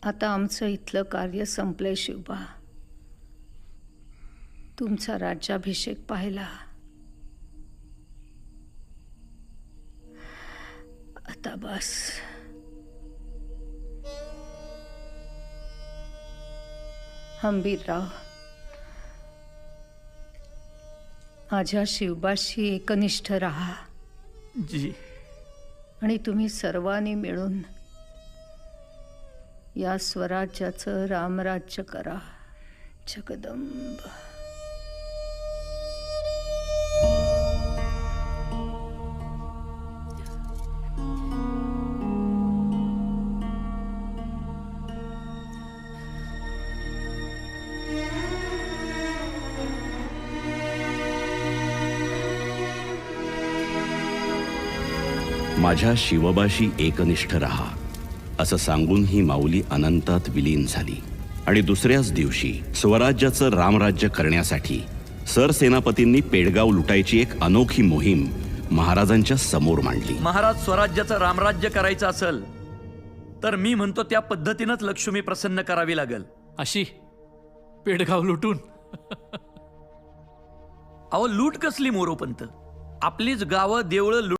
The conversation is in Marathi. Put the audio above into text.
आता आमचं इथलं कार्य संपलंय शिवबा. तुमचा राज्याभिषेक पाहिला. आता बस. हंबीरराव, माझ्या शिवबाशी एकनिष्ठ राहा. जी. आणि तुम्ही सर्वांनी मिळून या स्वराज्याचं रामराज्य करा. जगदंब. माझ्या शिवबाशी एकनिष्ठ राहा असं सांगून ही माऊली अनंतात विलीन झाली. आणि दुसऱ्याच दिवशी स्वराज्याचं रामराज्य करण्यासाठी सरसेनापतींनी पेडगाव लुटायची एक अनोखी मोहीम महाराजांच्या समोर मांडली. महाराज, स्वराज्याचं रामराज्य करायचं असेल तर मी म्हणतो त्या पद्धतीनंच लक्ष्मी प्रसन्न करावी लागेल. अशी पेडगाव लुटून? अहो, लूट कसली मोरोपंत? आपलीच गावं देवळं